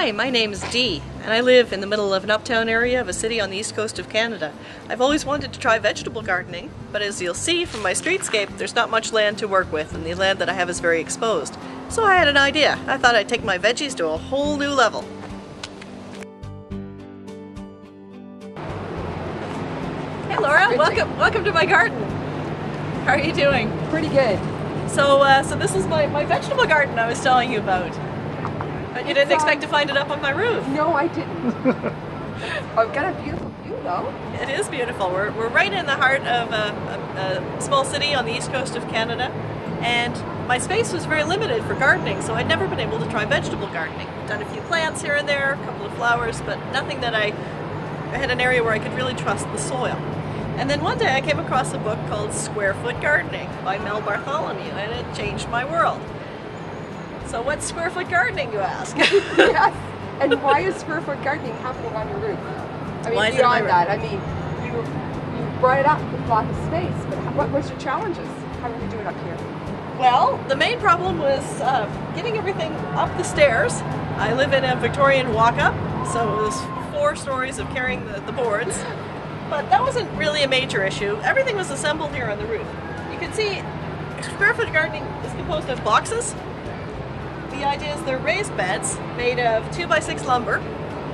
Hi, my name's Dee, and I live in the middle of an uptown area of a city on the east coast of Canada. I've always wanted to try vegetable gardening, but as you'll see from my streetscape, there's not much land to work with, and the land that I have is very exposed. So I had an idea. I thought I'd take my veggies to a whole new level. Hey Laura, welcome to my garden. How are you doing? Pretty good. So this is my vegetable garden I was telling you about. But you didn't expect to find it up on my roof. No, I didn't. I've got a beautiful view though. It is beautiful. We're right in the heart of a small city on the east coast of Canada, and my space was very limited for gardening, so I'd never been able to try vegetable gardening. I've done a few plants here and there, a couple of flowers, but nothing that I had an area where I could really trust the soil. And then one day I came across a book called Square Foot Gardening by Bartholomew, and it changed my world. So what's square foot gardening, you ask? Yes. And why is square foot gardening happening on your roof? I mean, beyond that, I mean, you brought it up with lots of space, but what was your challenges? How did you do it up here? Well, the main problem was getting everything up the stairs. I live in a Victorian walk-up, so it was 4 stories of carrying the boards. But that wasn't really a major issue. Everything was assembled here on the roof. You can see square foot gardening is composed of boxes. The idea is they're raised beds made of 2x6 lumber,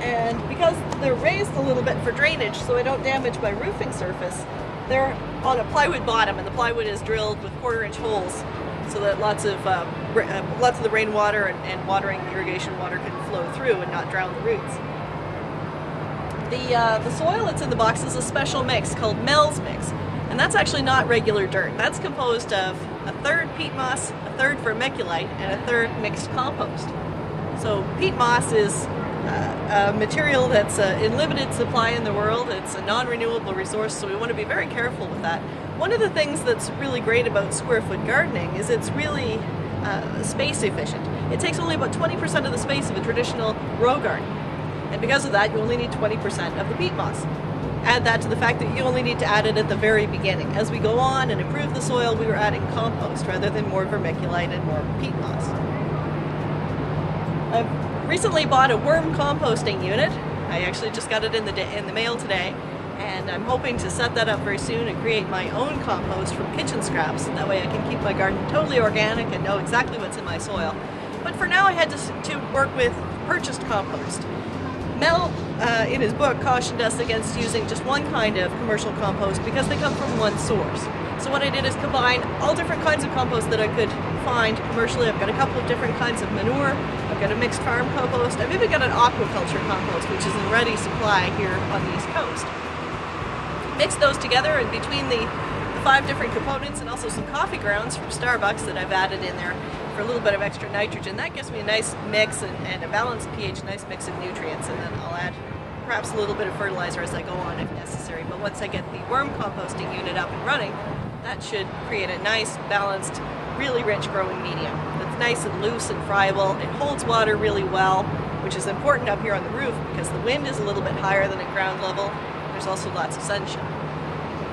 and because they're raised a little bit for drainage so I don't damage my roofing surface, they're on a plywood bottom, and the plywood is drilled with 1/4-inch holes so that lots of the rainwater and watering irrigation water can flow through and not drown the roots. The soil that's in the box is a special mix called Mel's mix, and that's actually not regular dirt. That's composed of 1/3 peat moss, 1/3 vermiculite, and 1/3 mixed compost. So peat moss is a material that's in limited supply in the world. It's a non-renewable resource, so we want to be very careful with that. One of the things that's really great about square foot gardening is it's really space efficient. It takes only about 20% of the space of a traditional row garden. And because of that, you only need 20% of the peat moss. Add that to the fact that you only need to add it at the very beginning. As we go on and improve the soil, we were adding compost rather than more vermiculite and more peat moss. I've recently bought a worm composting unit. I actually just got it in the mail today, and I'm hoping to set that up very soon and create my own compost from kitchen scraps. That way I can keep my garden totally organic and know exactly what's in my soil. But for now I had to work with purchased compost. Mel, in his book, cautioned us against using just one kind of commercial compost because they come from one source. So what I did is combine all different kinds of compost that I could find commercially. I've got a couple of different kinds of manure. I've got a mixed farm compost. I've even got an aquaculture compost, which is in ready supply here on the East Coast. Mix those together, and between the 5 different components and also some coffee grounds from Starbucks that I've added in there for a little bit of extra nitrogen, that gives me a nice mix and a balanced pH, nice mix of nutrients, and then I'll add perhaps a little bit of fertilizer as I go on if necessary. But once I get the worm composting unit up and running, that should create a nice, balanced, really rich growing medium that's nice and loose and friable. It holds water really well, which is important up here on the roof because the wind is a little bit higher than at ground level. There's also lots of sunshine.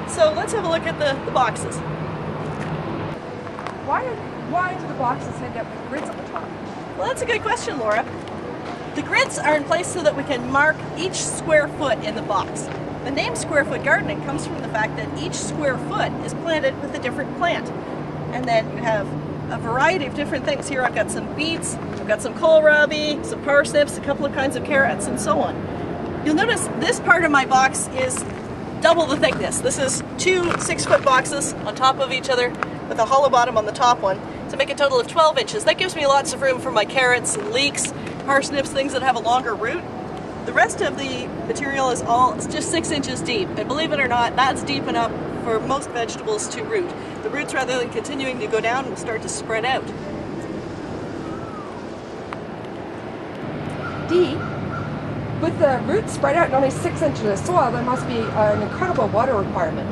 So let's have a look at the boxes. Why do the boxes end up with grids on the top? Well, that's a good question, Laura. The grids are in place so that we can mark each square foot in the box. The name square foot gardening comes from the fact that each square foot is planted with a different plant. And then you have a variety of different things. Here I've got some beets, I've got some kohlrabi, some parsnips, a couple of kinds of carrots, and so on. You'll notice this part of my box is double the thickness. This is 2 6-foot boxes on top of each other with a hollow bottom on the top one to make a total of 12 inches. That gives me lots of room for my carrots and leeks, parsnips, things that have a longer root. The rest of the material is just 6 inches deep, and believe it or not, that's deep enough for most vegetables to root. The roots, rather than continuing to go down, will start to spread out. Dee, with the roots spread out in only 6 inches of soil, there must be an incredible water requirement.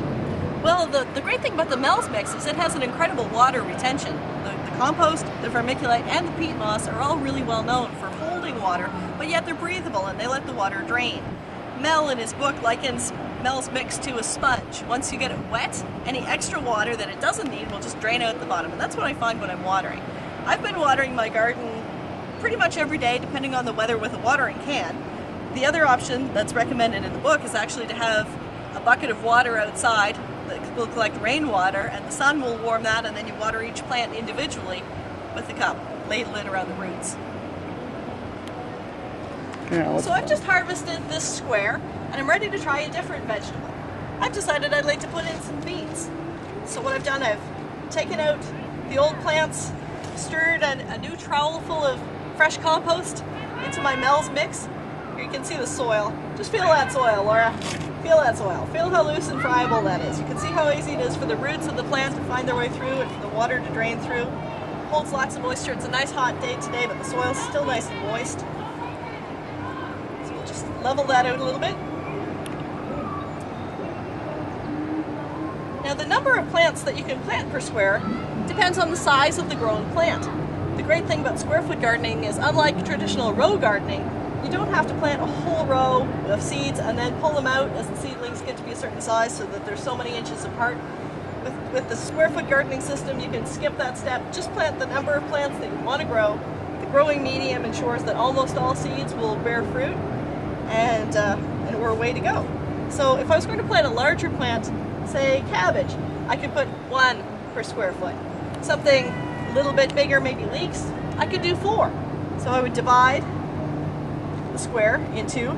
Well, the great thing about the Mel's mix is it has an incredible water retention. The compost, the vermiculite, and the peat moss are all really well known for holding water, but yet they're breathable and they let the water drain. Mel, in his book, likens Mel's mix to a sponge. Once you get it wet, any extra water that it doesn't need will just drain out the bottom, and that's what I find when I'm watering. I've been watering my garden pretty much every day, depending on the weather, with a watering can. The other option that's recommended in the book is actually to have a bucket of water outside that will collect rainwater, and the sun will warm that, and then you water each plant individually with the cup, ladle it around the roots. Yeah, so I've just harvested this square, and I'm ready to try a different vegetable. I've decided I'd like to put in some beets. So what I've done, I've taken out the old plants, stirred a new trowel full of fresh compost into my Mel's mix. Here you can see the soil. Just feel that soil, Laura. Feel that soil. Feel how loose and friable that is. You can see how easy it is for the roots of the plant to find their way through and for the water to drain through. Holds lots of moisture. It's a nice hot day today, but the soil's still nice and moist. So we'll just level that out a little bit. Now the number of plants that you can plant per square depends on the size of the grown plant. The great thing about square foot gardening is, unlike traditional row gardening, you don't have to plant a whole row of seeds and then pull them out as the seedlings get to be a certain size so that they're so many inches apart. With the square foot gardening system, you can skip that step. Just plant the number of plants that you want to grow. The growing medium ensures that almost all seeds will bear fruit, and we're away to go. So if I was going to plant a larger plant, say cabbage, I could put 1 per square foot. Something a little bit bigger, maybe leeks, I could do 4. So I would divide the square into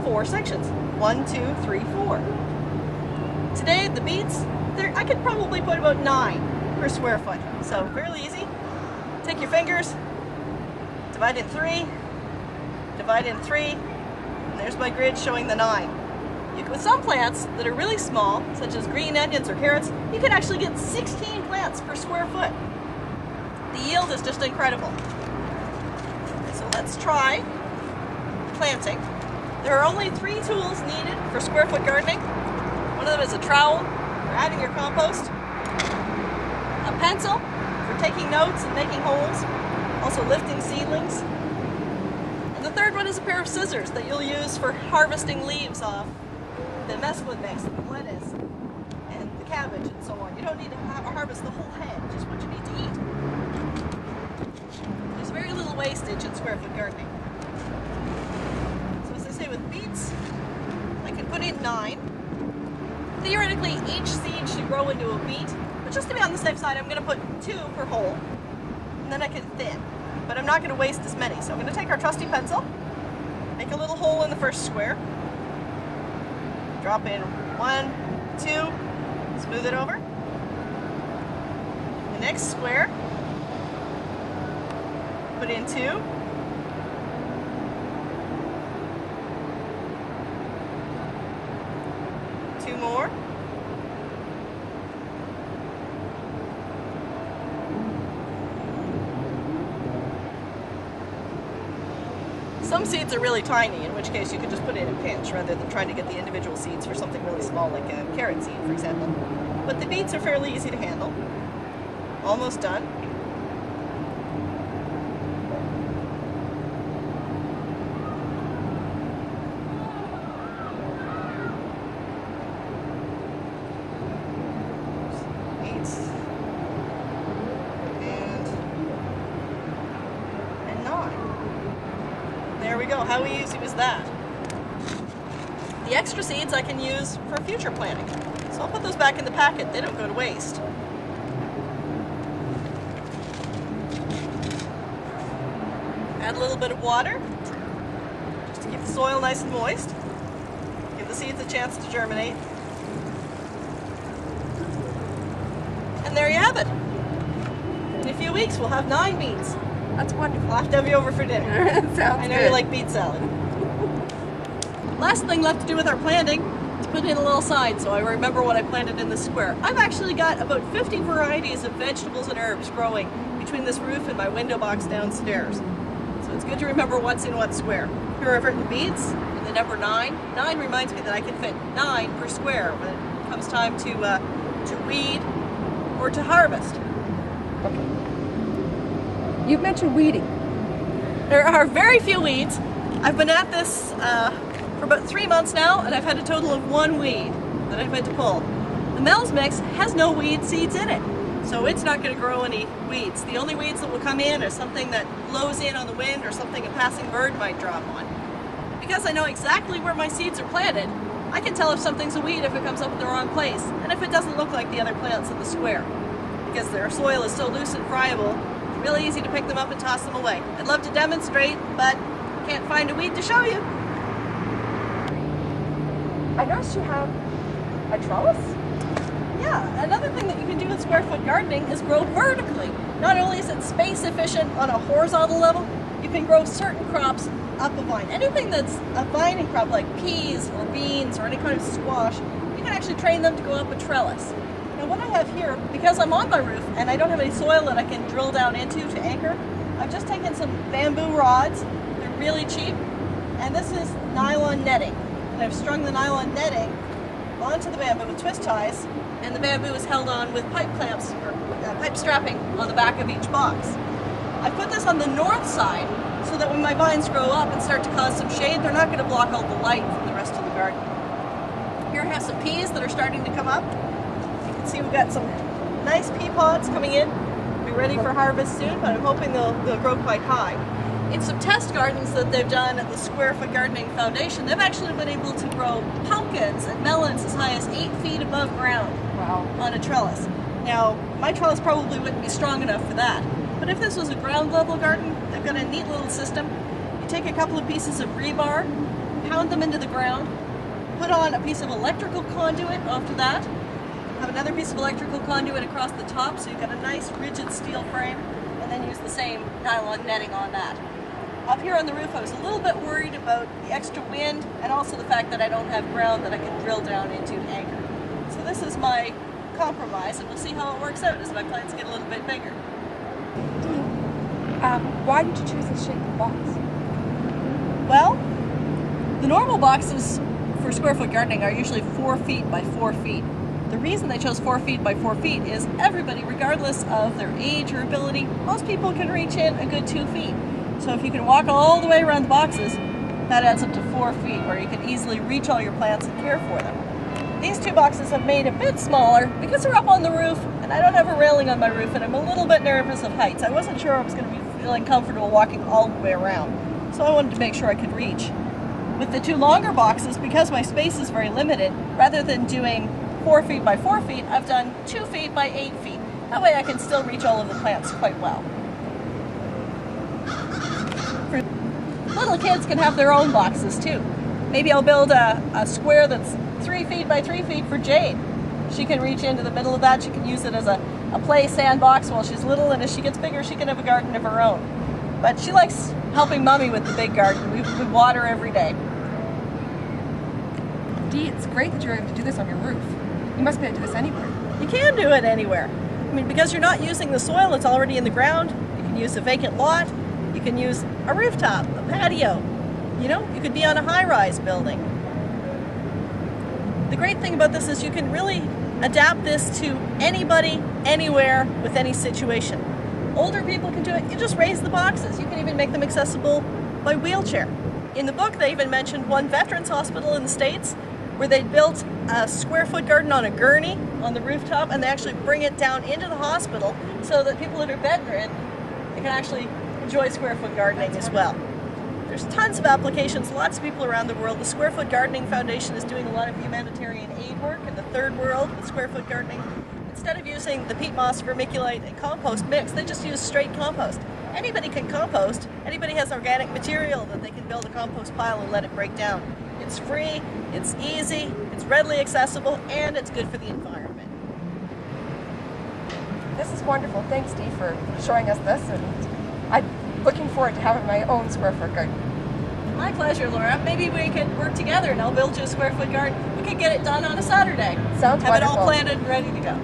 4 sections. 1, 2, 3, 4. Today, the beets, I could probably put about 9 per square foot. So fairly easy. Take your fingers, divide in 3, divide in 3, and there's my grid showing the 9. With some plants that are really small, such as green onions or carrots, you can actually get 16 plants per square foot. The yield is just incredible. So let's try planting. There are only 3 tools needed for square foot gardening. One of them is a trowel for adding your compost, a pencil for taking notes and making holes, also lifting seedlings, and the third one is a pair of scissors that you'll use for harvesting leaves off the mesclun mix, the lettuce, and the cabbage, and so on. You don't need to harvest the whole head, just what you need to eat. There's very little wastage in square foot gardening. So as I say with beets, I can put in 9. Theoretically, each seed should grow into a beet, but just to be on the safe side, I'm going to put 2 per hole, and then I can thin. But I'm not going to waste as many, so I'm going to take our trusty pencil, make a little hole in the first square, drop in 1, 2, smooth it over. The next square, put in 2. Two more. Some seeds are really tiny, in which case you could just put it in a pinch rather than trying to get the individual seeds for something really small like a carrot seed, for example. But the beets are fairly easy to handle. Almost done. There we go. How easy was that? The extra seeds I can use for future planting. So I'll put those back in the packet. They don't go to waste. Add a little bit of water just to keep the soil nice and moist. Give the seeds a chance to germinate. And there you have it. In a few weeks we'll have 9 beets. That's wonderful. I'll have to have you over for dinner. Sounds good. I know you like beet salad. Last thing left to do with our planting is put in a little sign so I remember what I planted in this square. I've actually got about 50 varieties of vegetables and herbs growing between this roof and my window box downstairs. So it's good to remember what's in what square. Here I've written beets and the number 9. 9 reminds me that I can fit 9 per square when it comes time to weed or to harvest. Okay. You've mentioned weeding. There are very few weeds. I've been at this for about 3 months now, and I've had a total of 1 weed that I've had to pull. The Mel's mix has no weed seeds in it, So it's not going to grow any weeds. The only weeds that will come in are something that blows in on the wind or something a passing bird might drop on. Because I know exactly where my seeds are planted, I can tell if something's a weed if it comes up in the wrong place and if it doesn't look like the other plants in the square. Because their soil is so loose and friable, it's really easy to pick them up and toss them away. I'd love to demonstrate, but can't find a weed to show you. I noticed you have a trellis. Yeah, another thing that you can do with square foot gardening is grow vertically. Not only is it space efficient on a horizontal level, you can grow certain crops up a vine. Anything that's a vining crop like peas or beans or any kind of squash, you can actually train them to go up a trellis. Now what I have here, because I'm on my roof and I don't have any soil that I can drill down into to anchor, I've just taken some bamboo rods. They're really cheap, and this is nylon netting. And I've strung the nylon netting onto the bamboo with twist ties, and the bamboo is held on with pipe clamps or pipe strapping on the back of each box. I put this on the north side so that when my vines grow up and start to cause some shade, they're not going to block all the light from the rest of the garden. Here I have some peas that are starting to come up. You can see we've got some nice pea pods coming in. Be ready for harvest soon, but I'm hoping they'll grow quite high. In some test gardens that they've done at the Square Foot Gardening Foundation, they've actually been able to grow pumpkins and melons as high as 8 feet above ground. Wow. On a trellis. Now, my trellis probably wouldn't be strong enough for that, but if this was a ground level garden, they've got a neat little system. You take a couple of pieces of rebar, pound them into the ground, put on a piece of electrical conduit after that, have another piece of electrical conduit across the top so you've got a nice rigid steel frame, and then use the same nylon netting on that. Up here on the roof I was a little bit worried about the extra wind and also the fact that I don't have ground that I can drill down into to anchor. So this is my compromise, and we'll see how it works out as my plants get a little bit bigger. Why did you choose this shape of box? Well, the normal boxes for square foot gardening are usually 4 feet by 4 feet. The reason they chose 4 feet by 4 feet is everybody, regardless of their age or ability, most people can reach in a good 2 feet. So if you can walk all the way around the boxes, that adds up to 4 feet, where you can easily reach all your plants and care for them. These two boxes I've made a bit smaller because they're up on the roof and I don't have a railing on my roof and I'm a little bit nervous of heights. I wasn't sure I was going to be feeling comfortable walking all the way around, so I wanted to make sure I could reach. With the two longer boxes, because my space is very limited, rather than doing 4 feet by 4 feet, I've done 2 feet by 8 feet. That way I can still reach all of the plants quite well. Little kids can have their own boxes too. Maybe I'll build a square that's 3 feet by 3 feet for Jade. She can reach into the middle of that. She can use it as a play sandbox while she's little, and as she gets bigger she can have a garden of her own. But she likes helping Mommy with the big garden. We water every day. Dee, it's great that you're able to do this on your roof. You must be able to do this anywhere. You can do it anywhere. I mean, because you're not using the soil that's already in the ground, you can use a vacant lot, you can use a rooftop, a patio. You know, you could be on a high-rise building. The great thing about this is you can really adapt this to anybody, anywhere, with any situation. Older people can do it. You just raise the boxes. You can even make them accessible by wheelchair. In the book, they even mentioned one veterans hospital in the States where they built a square foot garden on a gurney on the rooftop, and they actually bring it down into the hospital so that people that are bedridden, they can actually enjoy square foot gardening as well. There's tons of applications, lots of people around the world. The Square Foot Gardening Foundation is doing a lot of humanitarian aid work in the third world with square foot gardening. Instead of using the peat moss, vermiculite, and compost mix, they just use straight compost. Anybody can compost. Anybody has organic material that they can build a compost pile and let it break down. It's free, it's easy, it's readily accessible, and it's good for the environment. This is wonderful. Thanks, Dee, for showing us this, and I'm looking forward to having my own square foot garden. My pleasure, Laura. Maybe we could work together and I'll build you a square foot garden. We could get it done on a Saturday. Sounds wonderful. Have it all planted and ready to go.